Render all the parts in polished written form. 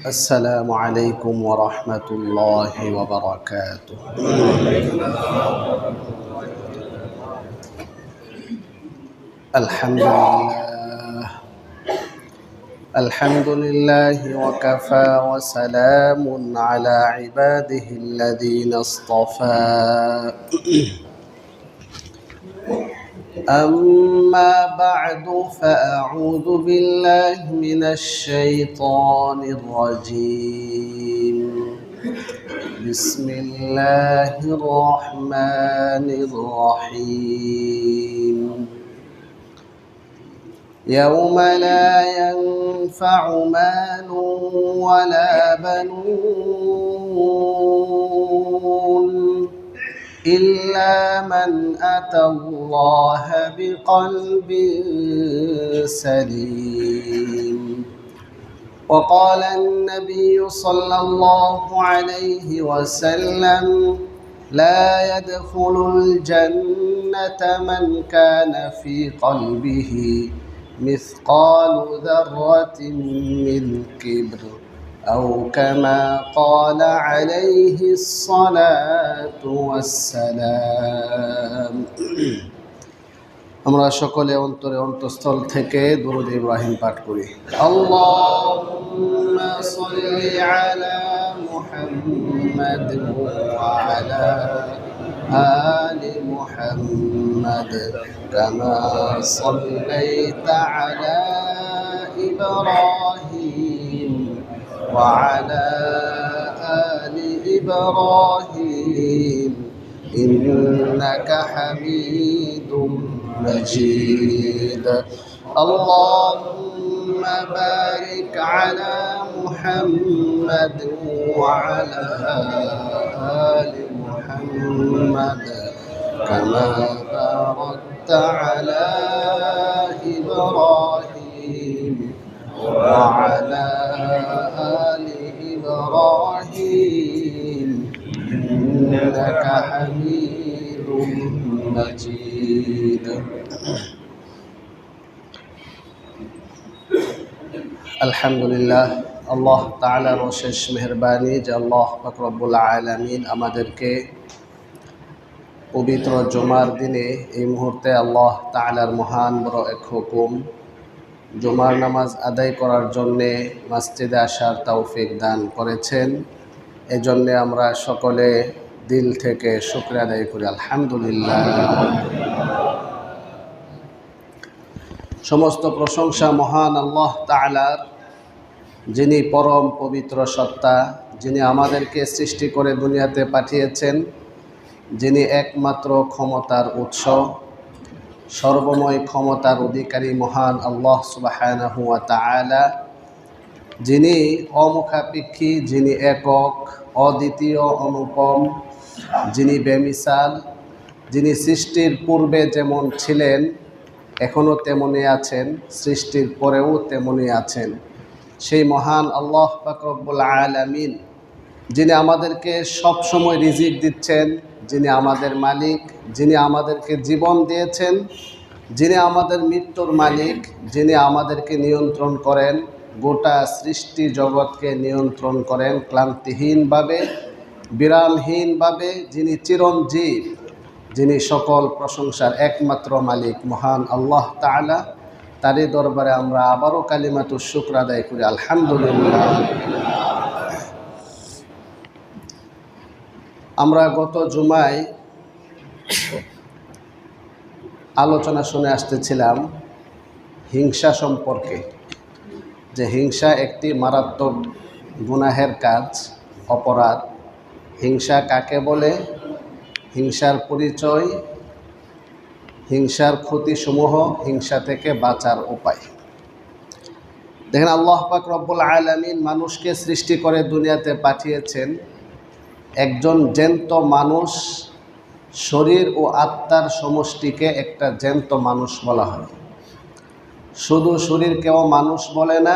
السلام عليكم ورحمة الله وبركاته. الحمد لله وكفى وسلام على عباده الذين اصطفى. أما بعد فأعوذ بالله من الشيطان الرجيم. بسم الله الرحمن الرحيم. يوم لا ينفع مال ولا بنون إلا من أتى الله بقلب سليم. وقال النبي صلى الله عليه وسلم: لا يدخل الجنة من كان في قلبه مثقال ذرة من كبر، أو كما قال عليه الصلاة والسلام. আমরা সকলে অন্তরে অন্তঃস্থল থেকে দুরূদ ইব্রাহিম পাঠ করি। আল্লাহুম্মা সাল্লি আলা মুহাম্মাদ ওয়া আলা আলি মুহাম্মাদ কামা সাল্লাইতা আলা ইব্রাহিম ওয়া আলা আলি ইব্রাহিম ইন্নাকা হামিদুম مجيد. اللهم بارك على محمد وعلى آل محمد كما باركت على إبراهيم وعلى آل إبراهيم إنك حميد مجيد. আলহামদুলিল্লাহ, আল্লাহ তাআলার অশেষ মেহেরবানি যে আল্লাহ পাক রব্বুল আলামিন আমাদেরকে পবিত্র জুমার দিনে এই মুহূর্তে আল্লাহ তাআলার মহান বড় এক হুকুম জুমার নামাজ আদায় করার জন্যে মসজিদে আসার তৌফিক দান করেছেন। এজন্যে আমরা সকলে দিল থেকে শুকরিয়া আদায় করি, আলহামদুলিল্লাহ। সমস্ত প্রশংসা মহান আল্লাহ তাআলার, যিনি পরম পবিত্র সত্তা, যিনি আমাদেরকে সৃষ্টি করে দুনিয়াতে পাঠিয়েছেন, যিনি একমাত্র ক্ষমতার উৎস, সর্বময় ক্ষমতার অধিকারী মহান আল্লাহ সুবহানাহু ওয়া তাআলা, যিনি অমুখাপেক্ষী, যিনি একক, অদ্বিতীয়, অনুপম, যিনি বেমিসাল, যিনি সৃষ্টির পূর্বে যেমন ছিলেন এখনও তেমনি আছেন, সৃষ্টির পরেও তেমনি আছেন, সেই মহান আল্লাহ পাক রব্বুল আলামিন, যিনি আমাদেরকে সব সময় রিজিক দিচ্ছেন, যিনি আমাদের মালিক, যিনি আমাদেরকে জীবন দিয়েছেন, যিনি আমাদের মৃত্যুর মালিক, যিনি আমাদেরকে নিয়ন্ত্রণ করেন, গোটা সৃষ্টি জগৎকে নিয়ন্ত্রণ করেন ক্লান্তিহীনভাবে, বিরামহীনভাবে, যিনি চিরঞ্জীব, যিনি সকল প্রশংসার একমাত্র মালিক মহান আল্লাহ তাআলা, তারই দরবারে আমরা আবারও কালিমাতুশ শুকর আদায় করি, আলহামদুলিল্লাহ। আমরা গত জুমায় আলোচনা শুনে আসতেছিলাম হিংসা সম্পর্কে, যে হিংসা একটি মারাত্মক গুনাহের কাজ, অপরাধ। হিংসা কাকে বলে, হিংসার পরিচয়, হিংসার ক্ষতিসমূহ, হিংসা থেকে বাঁচার উপায়। দেখেন, আল্লাহ পাক রব্বুল আলামিন মানুষকে সৃষ্টি করে দুনিয়াতে পাঠিয়েছেন। একজন জ্যান্ত মানুষ, শরীর ও আত্মার সমষ্টিকে একটা জ্যান্ত মানুষ বলা হয়। শুধু শরীরকেও মানুষ বলে না,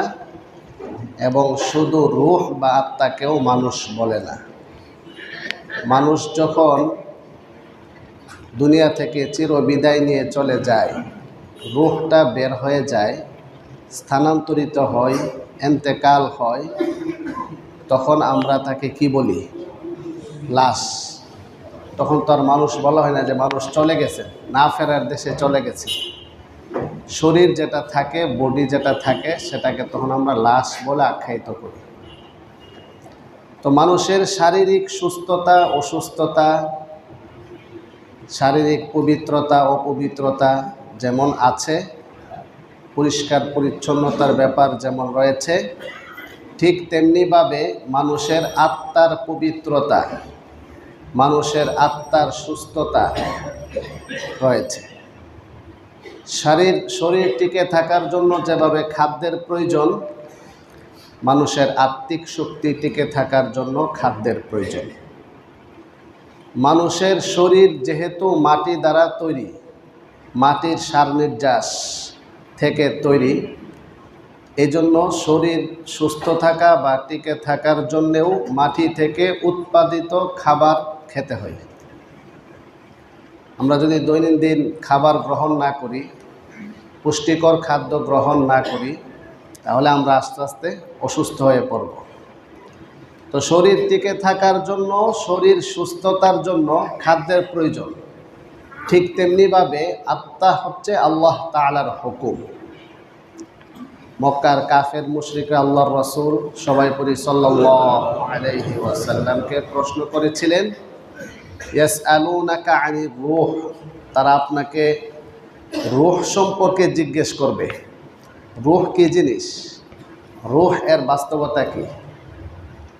এবং শুধু রূহ বা আত্মাকেও মানুষ বলে না। মানুষ যখন দুনিয়া থেকে চিরবিদায় নিয়ে চলে যায়, রূহটা বের হয়ে যায়, স্থানান্তরিত হয়, এন্তেকাল হয়, তখন আমরা তাকে কি বলি? লাশ। তখন তো আর মানুষ বলা হয় না যে মানুষ চলে গেছে, না ফেরার দেশে চলে গেছে। শরীর যেটা থাকে, বডি যেটা থাকে, সেটাকে তখন আমরা লাশ বলে আখ্যায়িত করি। তো মানুষের শারীরিক সুস্থতা, অসুস্থতা, শারীরিক পবিত্রতা, অপবিত্রতা যেমন আছে, পরিষ্কার পরিচ্ছন্নতার ব্যাপার যেমন রয়েছে, ঠিক তেমনিভাবে মানুষের আত্মার পবিত্রতা, মানুষের আত্মার সুস্থতা রয়েছে। শরীর টিকে থাকার জন্য যেভাবে খাদ্যের প্রয়োজন, মানুষের আত্মিক শক্তি টিকে থাকার জন্য খাদ্যের প্রয়োজন। মানুষের শরীর যেহেতু মাটি দ্বারা তৈরি, মাটির সার নির্যাস থেকে তৈরি, এজন্য শরীর সুস্থ থাকা বা টিকে থাকার জন্যেও মাটি থেকে উৎপাদিত খাবার খেতে হয়। আমরা যদি দৈনন্দিন খাবার গ্রহণ না করি, পুষ্টিকর খাদ্য গ্রহণ না করি, তাহলে আমরা আস্তে আস্তে অসুস্থ হয়ে পড়ব। তো শরীর টিকে থাকার জন্য, শরীর সুস্থতার জন্য খাদ্যের প্রয়োজন। ঠিক তেমনিভাবে আত্মা হচ্ছে আল্লাহ তাআলার হুকুম। মক্কার কাফের মুশরিকরা আল্লাহর রাসূল সবাই পরি সাল্লাল্লাহু আলাইহি ওয়াসাল্লামকে প্রশ্ন করেছিলেন, ইয়াসআলুনাকা আনির রূহ, তারা আপনাকে রূহ সম্পর্কে জিজ্ঞেস করবে। রূহ কি জিনিস? রূহ এর বাস্তবতা কি?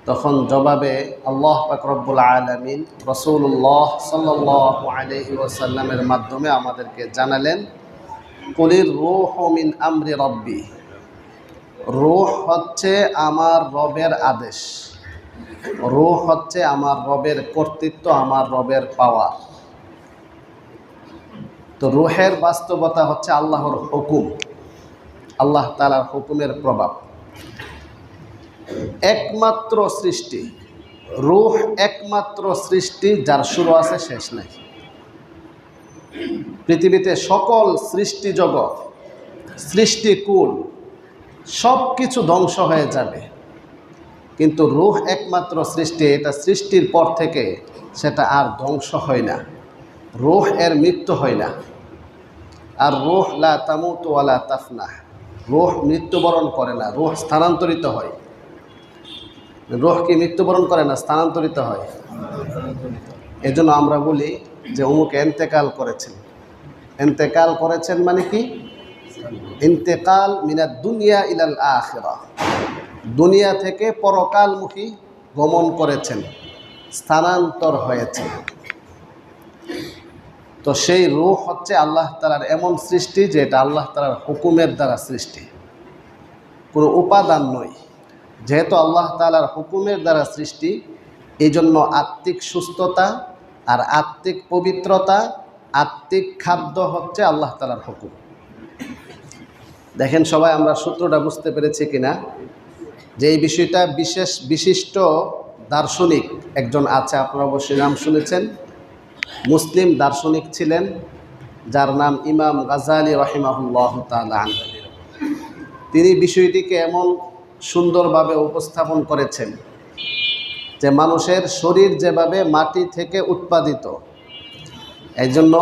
তখন জবাবে আল্লাহ পাক রব্বুল আলামিন রাসূলুল্লাহ সাল্লাল্লাহু আলাইহি ওয়াসাল্লামের মাধ্যমে আমাদেরকে জানালেন, কুলির রূহু মিন আমরি রাব্বি, রূহ হচ্ছে আমার রবের আদেশ, রূহ হচ্ছে আমার রবের কর্তৃত্ব, আমার রবের পাওয়ার। তো রূহের বাস্তবতা হচ্ছে আল্লাহর হুকুম, আল্লাহ তাআলার হুকুমের প্রভাব। একমাত্র সৃষ্টি রূহ, একমাত্র সৃষ্টি যার শুরু আছে শেষ নাই। পৃথিবীতে সকল সৃষ্টি জগৎ, সৃষ্টিকুল সব কিছু ধ্বংস হয়ে যাবে, কিন্তু রূহ একমাত্র সৃষ্টি, এটা সৃষ্টির পর থেকে সেটা আর ধ্বংস হয় না, রূহ এর মৃত্যু হয় না। আর রূহ লা তামুতু ওয়া লা তাফনা, রূহ মৃত্যুবরণ করে না, রূহ স্থানান্তরিত হয়। রূহ কি মৃত্যুবরণ করে না, স্থানান্তরিত হয়? এজন্য আমরা বলি যে অমুক ইন্তেকাল করেছেন। ইন্তেকাল করেছেন মানে কি? ইন্তেকাল মিনাদ দুনিয়া ইলাল আখিরা, দুনিয়া থেকে পরকালমুখী গমন করেছেন, স্থানান্তর হয়েছে। তো সেই রূহ হচ্ছে আল্লাহ তাআলার এমন সৃষ্টি যে এটা আল্লাহ তাআলার হুকুমের দ্বারা সৃষ্টি, কোনো উপাদান নয়। যেহেতু আল্লাহ তাআলার হুকুমের দ্বারা সৃষ্টি, এই জন্য আত্মিক সুস্থতা আর আত্মিক পবিত্রতা, আত্মিক খাদ্য হচ্ছে আল্লাহ তাআলার হুকুম। দেখেন সবাই আমরা সূত্রটা বুঝতে পেরেছি কিনা, যে এই বিষয়টা বিশিষ্ট দার্শনিক একজন আছে, আপনারা অবশ্যই নাম শুনেছেন, মুসলিম দার্শনিক ছিলেন, যার নাম ইমাম গাজ্জালী রাহিমাহুল্লাহ তাআলা। তিনি বিষয়টিকে এমন সুন্দরভাবে উপস্থাপন করেছেন যে মানুষের শরীর যেভাবে মাটি থেকে উৎপাদিত, এই জন্য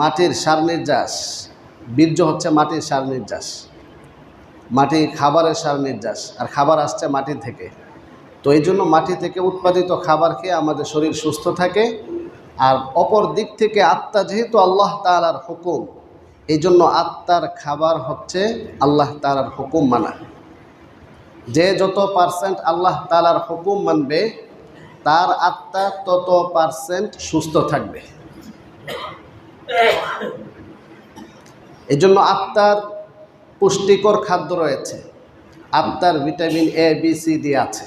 মাটির সার নির্যাস, বীর্য হচ্ছে মাটির সার নির্যাস, মাটি খাবারের সার নির্যাস, আর খাবার আসছে মাটি থেকে। তো এই জন্য মাটি থেকে উৎপাদিত খাবার খেয়ে আমাদের শরীর সুস্থ থাকে। আর অপর দিক থেকে আত্মা যেহেতু আল্লাহ তাআলার হুকুম, এই জন্য আত্মার খাবার হচ্ছে আল্লাহ তাআলার হুকুম মানা। যে যত পার্সেন্ট আল্লাহ তাআলার হুকুম মানবে, তার আত্মা তত পার্সেন্ট সুস্থ থাকবে। এই জন্য আত্মার পুষ্টিকর খাদ্য রয়েছে, আত্মার vitamin A B C D আছে।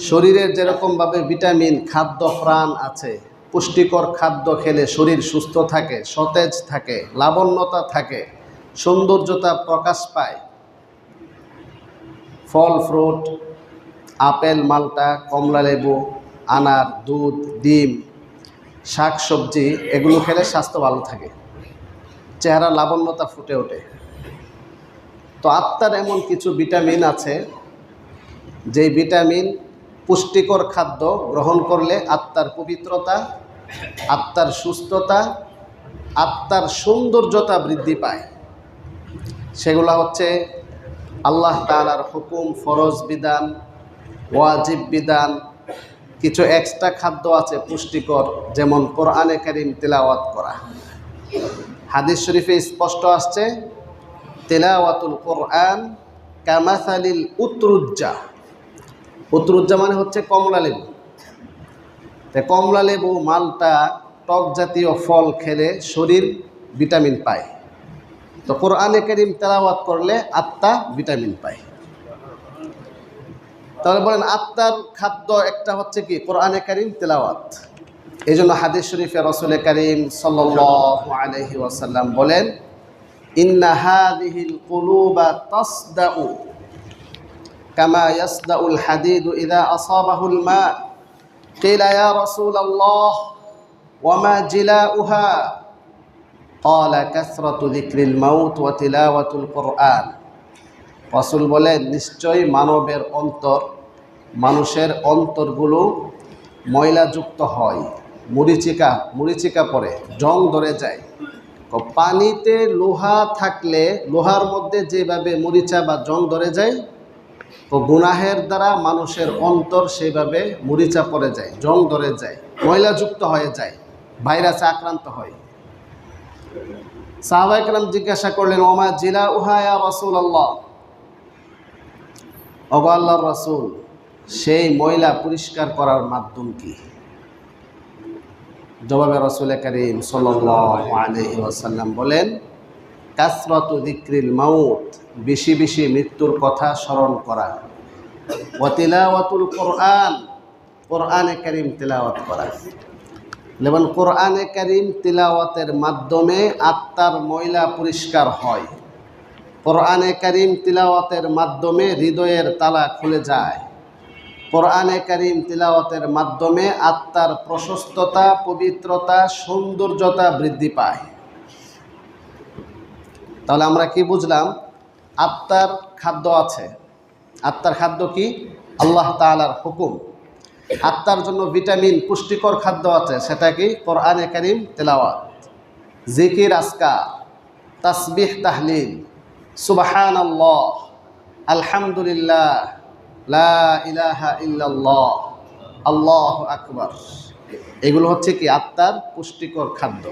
শরীরের যেরকমভাবে ভিটামিন, খাদ্য, প্রাণ আছে, পুষ্টিকর খাদ্য খেলে শরীর সুস্থ থাকে, সতেজ থাকে, লাবণ্যতা থাকে, সৌন্দর্যতা প্রকাশ পায়। ফল ফ্রুট, আপেল, মাল্টা, কমলা লেবু, আনার, দুধ, ডিম, শাক সবজি এগুলো খেলে স্বাস্থ্য ভালো থাকে, চেহারা লাবণ্যতা ফুটে ওঠে। তো আত্মার এমন কিছু ভিটামিন আছে যেই ভিটামিন পুষ্টিকর খাদ্য গ্রহণ করলে আত্মার পবিত্রতা, আত্মার সুস্থতা, আত্মার সৌন্দর্যতা বৃদ্ধি পায়। সেগুলো হচ্ছে আল্লাহ তাআলার হুকুম, ফরজ বিধান, ওয়াজিব বিধান। কিছু এক্সট্রা খাদ্য আছে পুষ্টিকর, যেমন কোরআনে কারীম তিলাওয়াত করা। হাদিস শরীফে স্পষ্ট আসছে, তিলাওয়াতুল কোরআন কামাসালিল উতরুজ্জা। উতরুজ্জা মানে হচ্ছে কমলা লেবু। তো কমলা লেবু, মালটা, টক জাতীয় ফল খেলে শরীর ভিটামিন পায়। তো কোরআনে কারীম তেলাওয়াত করলে আত্মা ভিটামিন পায়। তাহলে বলেন আত্মার খাদ্য একটা হচ্ছে কি? কোরআনে কারীম তেলাওয়াত। এই জন্য হাদিস শরীফে রাসূল কারীম সাল্লাল্লাহু আলাইহি ওয়াসাল্লাম বলেন, ইন্না হাযিহিল কুলুবা তাসদাউ কামা ইয়াসদাউল হাদিদু ইযা আসাবাহুল মা। কিলা ইয়া রাসূলাল্লাহ ওয়া মা জিলাউহা? ক্বালা কাসরাতু যিকরিল মাউত ওয়া তিলাওয়াতুল কোরআন। রাসূল বলেন, নিশ্চয়ই মানুষের অন্তরগুলো ময়লাযুক্ত হয়, মরিচিকা পড়ে, জং ধরে যায়। পানিতে লোহা থাকলে লোহার মধ্যে যেভাবে মরিচা বা জং ধরে যায়, তো গুনাহের দ্বারা মানুষের অন্তর সেইভাবে মরিচা পড়ে যায়, জং ধরে যায়, ময়লাযুক্ত হয়ে যায়, ভাইরাসে আক্রান্ত হয়। সাহাবায়ে কেরাম জিজ্ঞাসা করলেন, ওমা জিলাউহা ইয়া রাসূলুল্লাহ, ওগো আল্লাহর রাসূল, সেই ময়লা পরিষ্কার করার মাধ্যম কি? জবাবে রাসূল কারীম সাল্লাল্লাহু আলাইহি ওয়াসাল্লাম বলেন, কাসরাতু যিকরিল মাউত, বেশি বেশি মৃত্যুর কথা স্মরণ করা, ওয়া তিলাওয়াতুল কোরআন, কোরআনে কারীম তিলাওয়াত করা। যেমন কোরআনে কারীম তিলাওয়াতের মাধ্যমে আত্মার ময়লা পরিষ্কার হয়। কোরআনে কারীম তিলাওয়াতের মাধ্যমে হৃদয়ের তালা খুলে যায়। কোরআনে কারীম তিলাওয়াতের মাধ্যমে আত্মার প্রশস্ততা, পবিত্রতা, সৌন্দর্যতা বৃদ্ধি পায়। তাহলে আমরা কি বুঝলাম? আত্মার খাদ্য আছে। আত্মার খাদ্য কি? আল্লাহ তাআলার হুকুম। আত্মার জন্য ভিটামিন, পুষ্টিকর খাদ্য আছে, সেটা কি? কোরআনে কারীম তিলাওয়াত, জিকির, আজকার, তাসবিহ, তাহলিল, সুবহানাল্লাহ, আলহামদুলিল্লাহ, লা ইলাহা ইল্লাল্লাহ, আল্লাহু আকবার। এগুলো হচ্ছে কি? আত্মার পুষ্টিকর খাদ্য।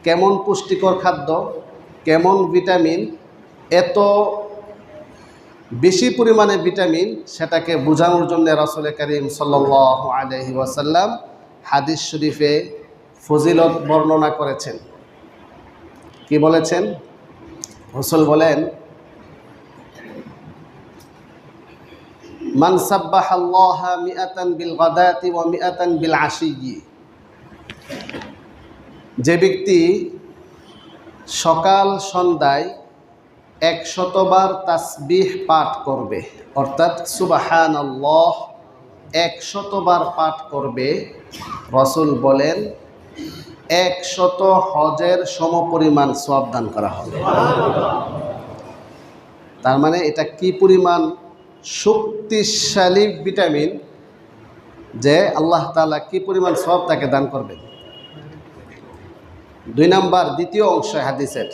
কেমন পুষ্টিকর খাদ্য, কেমন ভিটামিন, এত বেশি পরিমাণে ভিটামিন, সেটাকে বোঝানোর জন্য রাসূল কারীম সাল্লাল্লাহু আলাইহি ওয়াসাল্লাম হাদিস শরীফে ফজিলত বর্ণনা করেছেন। কি বলেছেন? রাসূল বলেন, মান সাব্বাহাল্লাহা মিআতান বিল গাদাতি ওয়া মিআতান বিল আশিয়্যি। যে ব্যক্তি সকাল সন্ধ্যায় 100 বার তাসবিহ পাঠ করবে, অর্থাৎ সুবহানাল্লাহ 100 বার পাঠ করবে, রাসূল বলেন 100 হজের সমপরিমাণ সওয়াব দান করা হবে। তার মানে এটা কি পরিমাণ শক্তিশালী ভিটামিন যে আল্লাহ তাআলা কি পরিমাণ সওয়াব তাকে দান করবেন। 2 নাম্বার, দ্বিতীয় অংশ হাদিসের,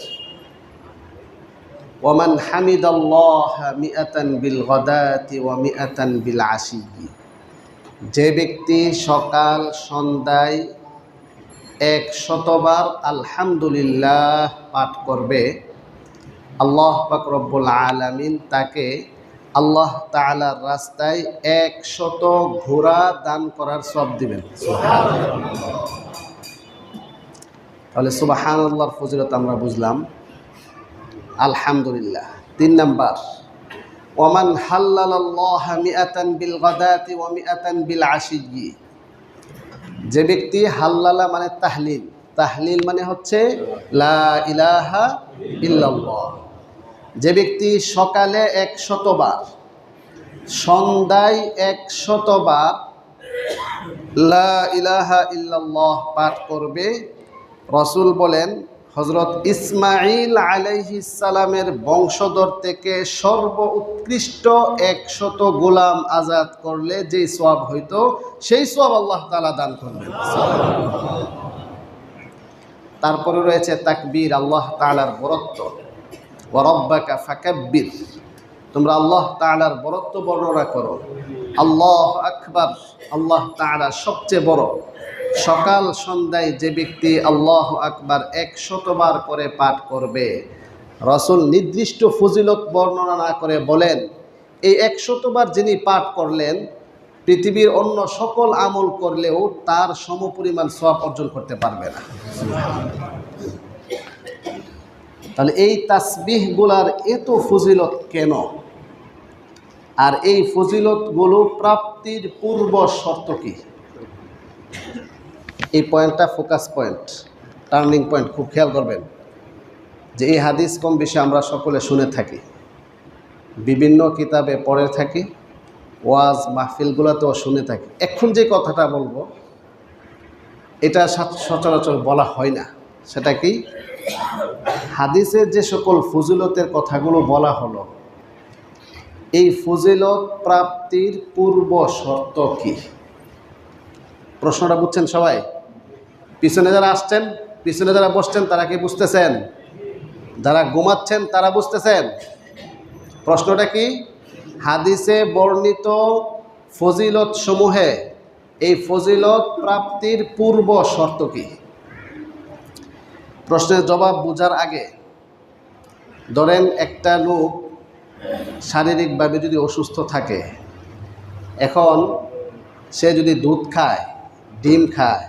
ওয়ামান হামিদাল্লাহা মিআতান বিল গাদাতি ওয়া মিআতান বিল আশিয়্যি। যে ব্যক্তি সকাল সন্ধ্যায় 100 বার আলহামদুলিল্লাহ পাঠ করবে, আল্লাহ পাক রব্বুল আলামিন তাকে আল্লাহ তাআলার রাস্তায় 100 ঘোড়া দান করার সওয়াব দিবেন। তাহলে সুবহানাল্লাহর ফজিলত আমরা বুঝলাম। আলহামদুলিল্লাহ। 3 নাম্বার, ওয়ামান হাল্লালাল্লাহা মিআতান বিল গাদাতি ওয়া মিআতান বিল আশিয়্যি। যে ব্যক্তি হাল্লালা মানে তাহলিল, তাহলিল মানে হচ্ছে লা ইলাহা ইল্লাল্লাহ। যে ব্যক্তি সকালে 100 বার, সন্ধ্যায় 100 বার লা ইলাহা ইল্লাল্লাহ পাঠ করবে। রাসূল বলেন হযরত ইসমাঈল আলাইহিস সালামের বংশধর থেকে সর্বোৎকৃষ্ট 100 গোলাম আজাদ করলে যেই সওয়াব হইতো সেই সওয়াব আল্লাহ তাআলা দান করবেন। তারপরে রয়েছে তাকবীর, আল্লাহ তাআলার বরত্ব। ওয়া রাব্বাকা ফাকাব্বির, তোমরা আল্লাহ তাআলার বরত্ব বর্ণনা করো। আল্লাহু আকবার, আল্লাহ তাআলা সবচেয়ে বড়। সকাল সন্ধ্যায় যে ব্যক্তি আল্লাহু আকবার 100 বার করে পাঠ করবে, রাসূল নির্দিষ্ট ফজিলত বর্ণনা না করে বলেন এই 100 বার যিনি পাঠ করলেন পৃথিবীর অন্য সকল আমল করলেও তার সমপরিমাণ সওয়াব অর্জন করতে পারবে না। তাহলে এই তাসবিহগুলার এত ফজিলত কেন? আর এই ফজিলতগুলো প্রাপ্তির পূর্ব শর্ত কি? এই পয়েন্টটা ফোকাস পয়েন্ট, টার্নিং পয়েন্ট, খুব খেয়াল করবেন যে এই হাদিস কম বেশি আমরা সকলে শুনে থাকি, বিভিন্ন কিতাবে পড়ে থাকি, ওয়াজ মাহফিলগুলোতেও শুনে থাকি। এখন যে কথাটা বলবো এটা সচরাচর বলা হয় না। সেটা কি? হাদিসের যে সকল ফজিলতের কথাগুলো বলা হলো, এই ফজিলত প্রাপ্তির পূর্ব শর্ত কি? প্রশ্নটা বুঝছেন সবাই? পিছনে যারা আসছেন, পিছনে যারা বসছেন তারা কি বুঝতেছেন? যারা ঘুমাচ্ছেন তারা বুঝতেছেন? প্রশ্নটা কি? হাদিসে বর্ণিত ফজিলত সমূহে এই ফজিলত প্রাপ্তির পূর্ব শর্ত কি? প্রশ্নের জবাব বোঝার আগে ধরেন একটা লোক শারীরিকভাবে যদি অসুস্থ থাকে, এখন সে যদি দুধ খায়, ডিম খায়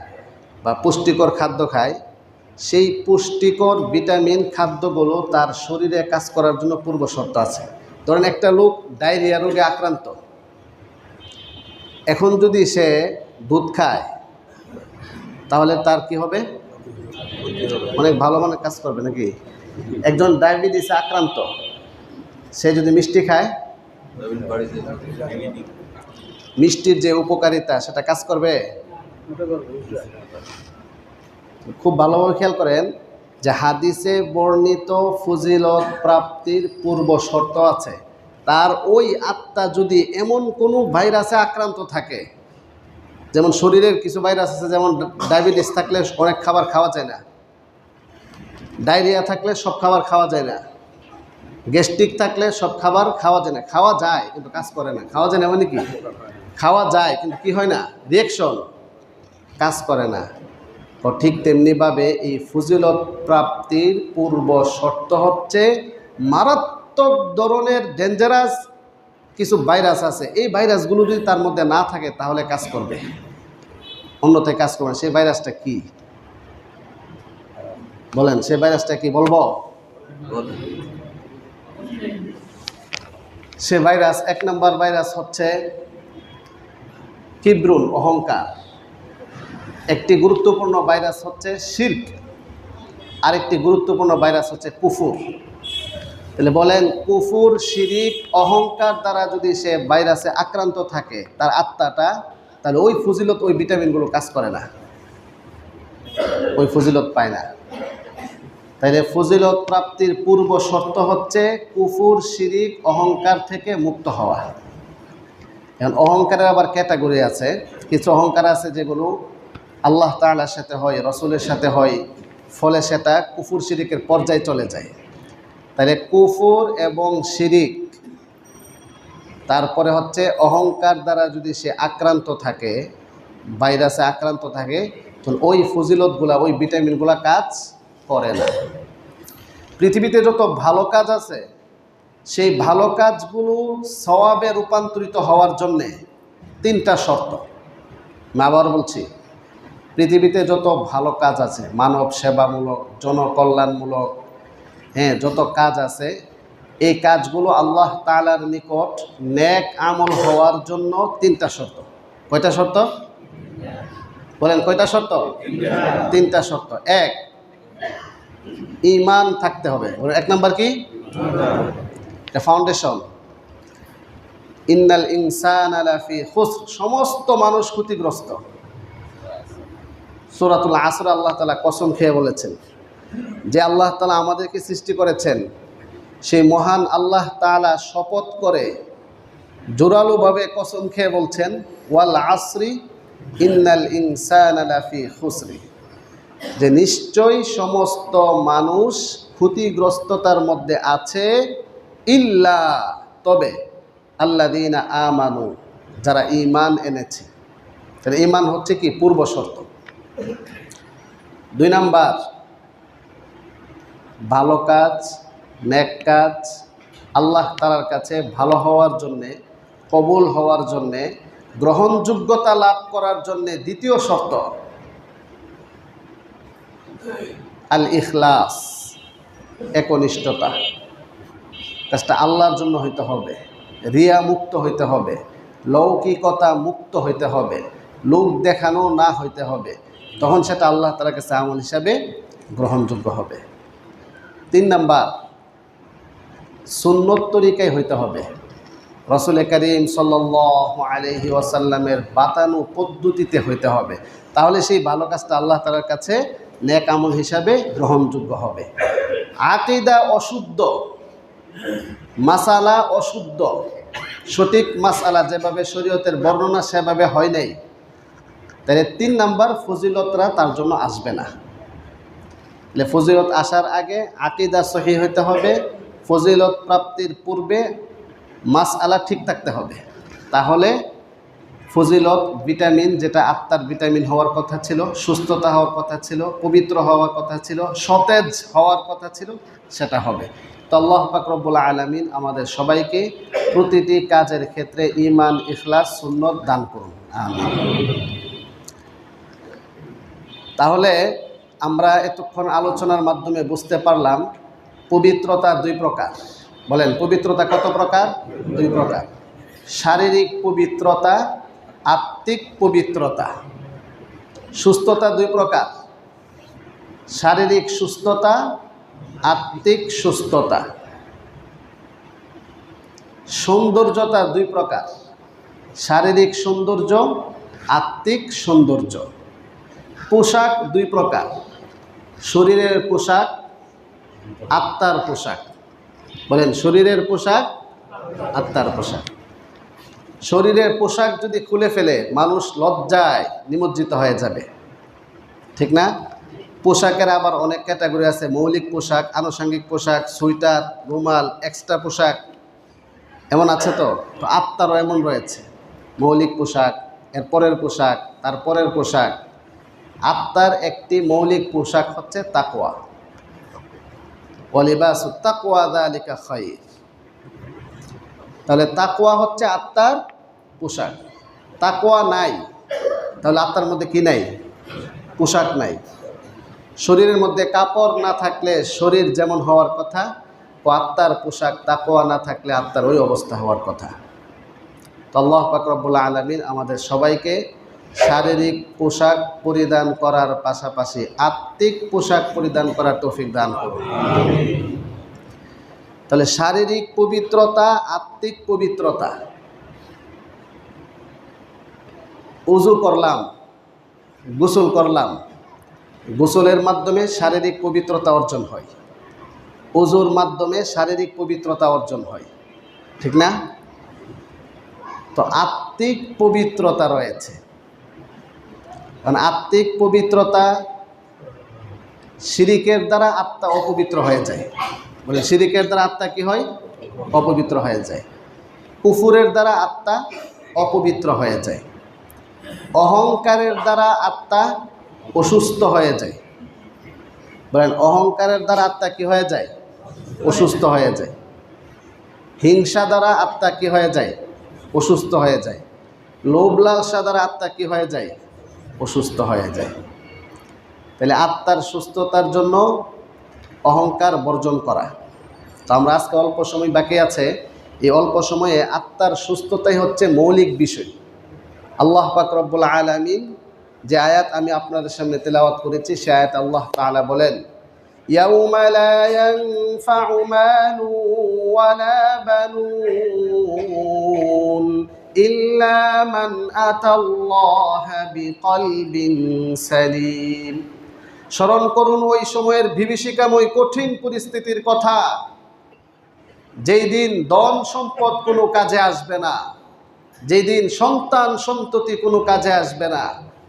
বা পুষ্টিকর খাদ্য খায়, সেই পুষ্টিকর ভিটামিন খাদ্যগুলো তার শরীরে কাজ করার জন্য পূর্ব শর্ত আছে। ধরেন একটা লোক ডায়রিয়া রোগে আক্রান্ত, এখন যদি সে দুধ খায় তাহলে তার কি হবে? অনেক ভালো মানে কাজ করবে নাকি? একজন ডায়াবেটিসে আক্রান্ত, সে যদি মিষ্টি খায়, মিষ্টির যে উপকারিতা সেটা কাজ করবে? খুব ভালোভাবে খেয়াল করেন যে হাদিসে বর্ণিত ফজিলত প্রাপ্তির পূর্ব শর্ত আছে। তার ওই আত্মা যদি এমন কোনো ভাইরাসে আক্রান্ত থাকে, যেমন শরীরের কিছু ভাইরাস আছে, যেমন ডায়াবেটিস থাকলে অনেক খাবার খাওয়া যায় না, ডায়রিয়া থাকলে সব খাবার খাওয়া যায় না, গ্যাস্ট্রিক থাকলে সব খাবার খাওয়া যায় না, খাওয়া যায় কিন্তু কাজ করে না। খাওয়া যায় না মানে কি? খাওয়া যায় কিন্তু কি হয় না? রিয়েকশন, কাজ করে না। তো ঠিক তেমনিভাবে এই ফজিলত প্রাপ্তির পূর্ব শর্ত হচ্ছে মারাত্মক ধরনের ডেঞ্জারাস কিছু ভাইরাস আছে, এই ভাইরাসগুলো যদি তার মধ্যে না থাকে তাহলে কাজ করবে, অন্যথায় কাজ করবে না। সেই ভাইরাসটা কি বলেন? সেই ভাইরাসটা কি বলবো? সে ভাইরাস, 1 নম্বর ভাইরাস হচ্ছে কিবরুন, অহংকার। একটি গুরুত্বপূর্ণ ভাইরাস হচ্ছে শিরক, আরেকটি গুরুত্বপূর্ণ ভাইরাস হচ্ছে কুফুর। তাহলে বলেন, কুফুর, শিরিক, অহংকার দ্বারা যদি সে ভাইরাসে আক্রান্ত থাকে তার আত্মাটা, তাহলে ওই ফজিলত, ওই ভিটামিনগুলো কাজ করে না, ওই ফজিলত পায় না। তাইলে ফজিলত প্রাপ্তির পূর্ব শর্ত হচ্ছে কুফুর, শিরিক, অহংকার থেকে মুক্ত হওয়া। এখন অহংকারের আবার ক্যাটাগরি আছে। কিছু অহংকার আছে যেগুলো আল্লাহ তাআলার সাথে হয়, রসুলের সাথে হয়, ফলে সেটা কুফুর শিরিকের পর্যায়ে চলে যায়। তাহলে কুফুর এবং শিরিক, তারপরে হচ্ছে অহংকার দ্বারা যদি সে আক্রান্ত থাকে, ভাইরাসে আক্রান্ত থাকে, তখন ওই ফজিলতগুলা, ওই ভিটামিনগুলা কাজ করে না। পৃথিবীতে যত ভালো কাজ আছে, সেই ভালো কাজগুলো সওয়াবে রূপান্তরিত হওয়ার জন্যে 3টা শর্ত। আমি আবার বলছি, পৃথিবীতে যত ভালো কাজ আছে, মানব সেবামূলক, জনকল্যাণমূলক, যত কাজ আছে, এই কাজগুলো আল্লাহ তাআলার নিকট নেক আমল হওয়ার জন্য 3টা শর্ত। কয়টা শর্ত বলেন? কয়টা শর্ত? 3টা শর্ত। 1, ঈমান থাকতে হবে। 1 নাম্বার কি? এটা ফাউন্ডেশন। ইন্নাল ইনসানা লাফি খুসর, সমস্ত মানুষ ক্ষতিগ্রস্ত। সূরাতুল আসর আল্লাহ তাআলা কসম খেয়ে বলেছেন যে আল্লাহ তাআলা আমাদেরকে সৃষ্টি করেছেন, সেই মহান আল্লাহ তাআলা শপথ করে জোরালোভাবে কসম খেয়ে বলছেন, ওয়াল আসরি ইন্নাল ইনসানা লাফি খুসরি, যে নিশ্চয়ই সমস্ত মানুষ ক্ষতিগ্রস্ততার মধ্যে আছে, ইল্লা তবে আল্লাযীনা আমানু, যারা ঈমান এনেছে। তাহলে ঈমান হচ্ছে কি? পূর্ব শর্ত। 2 নাম্বার, ভালো কাজ, নেক কাজ আল্লাহ তাআলার কাছে ভালো হওয়ার জন্যে, কবুল হওয়ার জন্যে, গ্রহণযোগ্যতা লাভ করার জন্যে দ্বিতীয় শর্ত আল ইখলাস, একনিষ্ঠতা। কাজটা আল্লাহর জন্য হইতে হবে, রিয়া মুক্ত হইতে হবে, লৌকিকতা মুক্ত হইতে হবে, লোক দেখানো না হইতে হবে, তখন সেটা আল্লাহ তাআলার কাছে আমল হিসাবে গ্রহণযোগ্য হবে। 3 নাম্বার, সুন্নত তরিকায় হইতে হবে, রাসূল করিম সাল্লাল্লাহু আলাইহি ওয়াসাল্লামের বাতানো পদ্ধতিতে হইতে হবে, তাহলে সেই ভালো কাজটা আল্লাহ তাআলার কাছে নেক আমল হিসাবে গ্রহণযোগ্য হবে। আকীদা অশুদ্ধ, মাসালা অশুদ্ধ, সঠিক মাসালা যেভাবে শরীয়তের বর্ণনা সেভাবে হয় নাই, তাহলে 3 নাম্বার ফজিলতরা তার জন্য আসবে না। ফজিলত আসার আগে আকীদা সহিহ হইতে হবে, ফজিলত প্রাপ্তির পূর্বে মাসআলা ঠিক থাকতে হবে, তাহলে ফজিলত ভিটামিন, যেটা আত্মার ভিটামিন হওয়ার কথা ছিল, সুস্থতা হওয়ার কথা ছিল, পবিত্র হওয়ার কথা ছিল, সতেজ হওয়ার কথা ছিল, সেটা হবে। তো আল্লাহ পাক রব্বুল আলামিন আমাদের সবাইকে প্রতিটি কাজের ক্ষেত্রে ঈমান, ইখলাস, সুন্নত দান করুন, আমিন। তাহলে আমরা এতক্ষণ আলোচনার মাধ্যমে বুঝতে পারলাম পবিত্রতা 2 প্রকার। বলেন, পবিত্রতা কত প্রকার? 2 প্রকার। শারীরিক পবিত্রতা, আত্মিক পবিত্রতা। সুস্থতা 2 প্রকার, শারীরিক সুস্থতা, আত্মিক সুস্থতা। সৌন্দর্যতা 2 প্রকার, শারীরিক সৌন্দর্য, আত্মিক সৌন্দর্য। পোশাক 2 প্রকার, শরীরের পোশাক, আত্মার পোশাক। বলেন, শরীরের পোশাক, আত্মার পোশাক। শরীরের পোশাক যদি খুলে ফেলে মানুষ লজ্জায় নিমজ্জিত হয়ে যাবে, ঠিক না? পোশাকের আবার অনেক ক্যাটাগরি আছে, মৌলিক পোশাক, আনুষঙ্গিক পোশাক, সোয়েটার, রুমাল, এক্সট্রা পোশাক, এমন আছে। তো আত্মারও এমন রয়েছে, মৌলিক পোশাক, এরপরের পোশাক, তারপরের পোশাক। আত্মার একটি মৌলিক পোশাক হচ্ছে তাকওয়া। ওয়ালিবাসুত তাকওয়া যালিকা খায়র। তাহলে তাকওয়া হচ্ছে আত্মার পোশাক। তাকওয়া নাই, তাহলে আত্মার মধ্যে কি নাই? পোশাক নাই। শরীরের মধ্যে কাপড় না থাকলে শরীর যেমন হওয়ার কথা, ও আত্মার পোশাক তাকওয়া না থাকলে আত্মার ওই অবস্থা হওয়ার কথা। তো আল্লাহ পাক রব্বুল আলামিন আমাদের সবাইকে শারীরিক পোশাক পরিধান করার পাশাপাশি আত্মিক পোশাক পরিধান করার তৌফিক দান করুন। তাহলে শারীরিক পবিত্রতা, আত্মিক পবিত্রতা। ওযু করলাম, গোসল করলাম, গোসলের মাধ্যমে শারীরিক পবিত্রতা অর্জন হয়, ওযুর মাধ্যমে শারীরিক পবিত্রতা অর্জন হয়, ঠিক না? তো আত্মিক পবিত্রতা রয়েছে। কারণ আত্মিক পবিত্রতা, শিরিকের দ্বারা আত্মা অপবিত্র হয়ে যায়। বলে, শিরিকের দ্বারা আত্মা কি হয়? অপবিত্র হয়ে যায়। কুফুরের দ্বারা আত্মা অপবিত্র হয়ে যায়। অহংকারের দ্বারা আত্মা অসুস্থ হয়ে যায়। বলেন, অহংকারের দ্বারা আত্মা কি হয়ে যায়? অসুস্থ হয়ে যায়। হিংসা দ্বারা আত্মা কি হয়ে যায়? অসুস্থ হয়ে যায়। লোভ লালসা দ্বারা আত্মা কি হয়ে যায়? অসুস্থ হয়ে যায়। তাহলে আত্মার সুস্থতার জন্য অহংকার বর্জন করা। তো আমরা আজকে অল্প সময় বাকি আছে, এই অল্প সময়ে আত্মার সুস্থতাই হচ্ছে মৌলিক বিষয়। আল্লাহ পাক রব্বুল আলামিন যে আয়াত আমি আপনাদের সামনে তেলাওয়াত করেছি, সে আয়াত আল্লাহ তাআলা বলেন, ইয়াউমা লা ইয়ানফাউ মালু ওয়ালা বানুন ইল্লা মান আতাল্লাহা বিকলবিন সালিম। স্মরণ করুন ওই সময়ের বিভীষিকাময় কঠিন পরিস্থিতির কথা, যেই দিন ধন সম্পদ কোনো কাজে আসবে না, যেই দিন সন্তান সন্ততি কোনো কাজে আসবে না,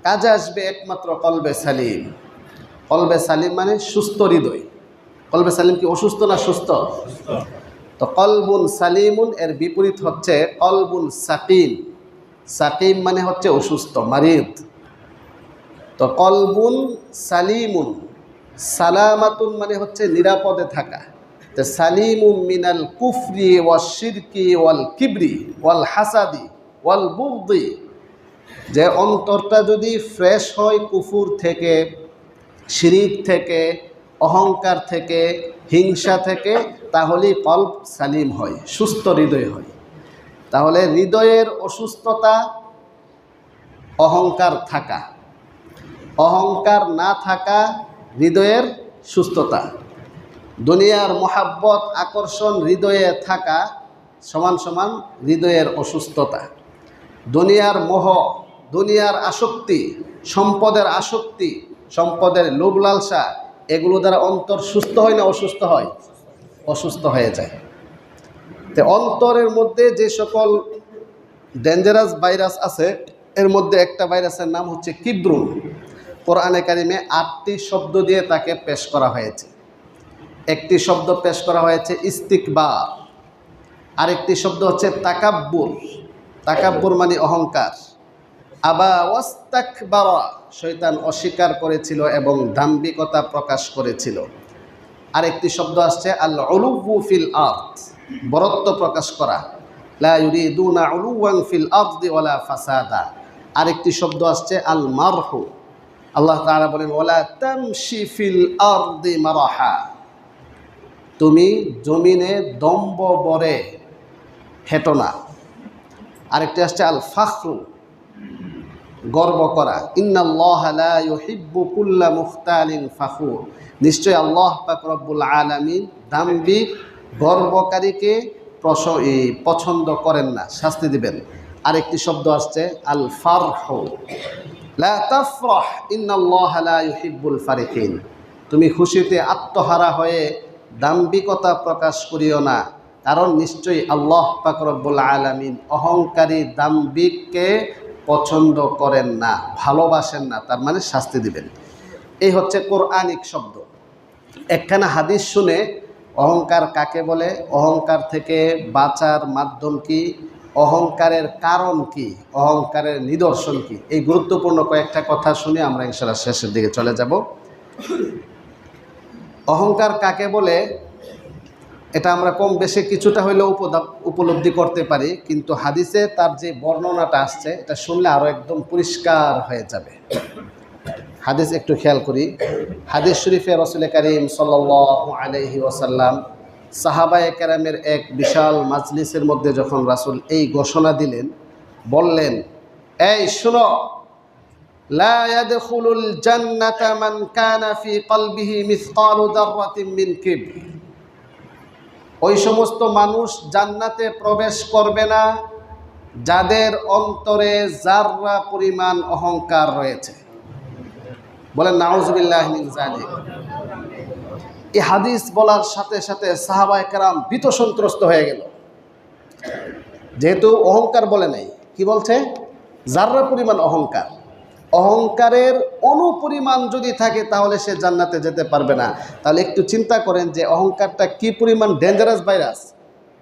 কাজে আসবে একমাত্র কলবে সালিম। কলবে সালিম মানে সুস্থ হৃদয়। কলবে সালিম কি অসুস্থ না সুস্থ? তো কলবুন সালিমুন এর বিপরীত হচ্ছে কলবুন সাকিম। সাকিম মানে হচ্ছে অসুস্থ, মারিদ। তো কলবুন সালিমুন, সালামাতুন মানে হচ্ছে নিরাপদে থাকা। তো সালিমুম মিনাল কুফরি ওয়াল শিরকি ওয়াল কিবরি ওয়াল হাসাদি ওয়াল বুগদি, যে অন্তরটা যদি ফ্রেশ হয় কুফুর থেকে, শিরিক থেকে, অহংকার থেকে, হিংসা থেকে, তাহলেই কলব সালিম হয়, সুস্থ হৃদয় হয়। তাহলে হৃদয়ের অসুস্থতা অহংকার থাকা, অহংকার না থাকা হৃদয়ের সুস্থতা। দুনিয়ার মোহাব্বত আকর্ষণ হৃদয়ে থাকা সমান সমান হৃদয়ের অসুস্থতা। দুনিয়ার মোহ, দুনিয়ার আসক্তি, সম্পদের আসক্তি, সম্পদের লোভ লালসা, এগুলো দ্বারা অন্তর সুস্থ হয় না অসুস্থ হয়? অসুস্থ হয়ে যায়। তো অন্তরের মধ্যে যে সকল ডেঞ্জারাস ভাইরাস আছে, এর মধ্যে একটা ভাইরাসের নাম হচ্ছে কিব্রুন। কোরআনে কারিমে 8টি শব্দ দিয়ে তাকে পেশ করা হয়েছে। একটি শব্দ পেশ করা হয়েছে ইস্তিকবার, আরেকটি শব্দ হচ্ছে তাকাব্বুর। তাকাব্বুর মানে অহংকার। আবা ওয়াস্তাকবারা, শয়তান অস্বীকার করেছিল এবং দাম্ভিকতা প্রকাশ করেছিল। আরেকটি শব্দ আসছে আল উলুউ ফিল আরদ, বরত্ব প্রকাশ করা। লা ইউরিদুনা উলুওয়ান ফিল আরদি ওয়ালা ফাসাদা। আরেকটি শব্দ আসছে আল মারহু। আল্লাহ তাআলা বলেন ওয়ালা তামশি ফিল আরদি মারাহা, তুমি জমিনে দম্ভ বরে হেঁটো না। আরেকটি আসছে আল ফাখরু, গর্ব করা। ইন্নাল্লাহা লা ইউহিব্বু কুল্লা মুখতালিন ফাখুর, নিশ্চয় আল্লাহ পাক রব্বুল আলামিন দাম্ভিক গর্বকারীকে পছন্দ করেন না, শাস্তি দিবেন। আরেকটি শব্দ আসছে আল ফারহু, লা তাফরাহ ইন্নাল্লাহা লা ইউহিব্বুল ফারিহিন, তুমি খুশিতে আত্মহারা হয়ে দাম্ভিকতা প্রকাশ করিও না, কারণ নিশ্চয়ই আল্লাহ পাক রব্বুল আলামিন অহংকারী দাম্ভিককে পছন্দ করেন না, ভালোবাসেন না, তার মানে শাস্তি দিবেন। এই হচ্ছে কোরআনিক শব্দ। একখানা হাদিস শুনে অহংকার কাকে বলে, অহংকার থেকে বাঁচার মাধ্যম কি, অহংকারের কারণ কি, অহংকারের নিদর্শন কি, এই গুরুত্বপূর্ণ কয়েকটা কথা শুনে আমরা ইনশাআল্লাহ শেষের দিকে চলে যাব। অহংকার কাকে বলে এটা আমরা কম বেশি কিছুটা হইলেও উপলব্ধি করতে পারি, কিন্তু হাদিসে তার যে বর্ণনাটা আসছে এটা শুনলে আরও একদম পরিষ্কার হয়ে যাবে। হাদিস একটু খেয়াল করি। হাদিস শরীফে রাসূল করিম সাল্লাল্লাহু আলাইহি ওয়াসাল্লাম সাহাবায়ে কেরামের এক বিশাল মাজলিসের মধ্যে যখন রাসূল এই ঘোষণা দিলেন, বললেন, এই শুনো, লা ইয়াদখুলুল জান্নাতা মান কানা ফি কলবিহি মিসকালু যাররাতিন মিন কিবর, ওই সমস্ত মানুষ জান্নাতে প্রবেশ করবে না যাদের অন্তরে যাররা পরিমাণ অহংকার রয়েছে। বলেন নাউযুবিল্লাহি মিন যালিক। এই হাদিস বলার সাথে সাথে সাহাবায়ে কেরাম ভীত সন্ত্রস্ত হয়ে গেল, যেহেতু অহংকার বলে নাই, কি বলছে? যাররা পরিমাণ অহংকার। অহংকারের অনুপরিমাণ যদি থাকে তাহলে সে জান্নাতে যেতে পারবে না। তাহলে একটু চিন্তা করেন যে অহংকারটা কি পরিমাণ ডেঞ্জারাস ভাইরাস,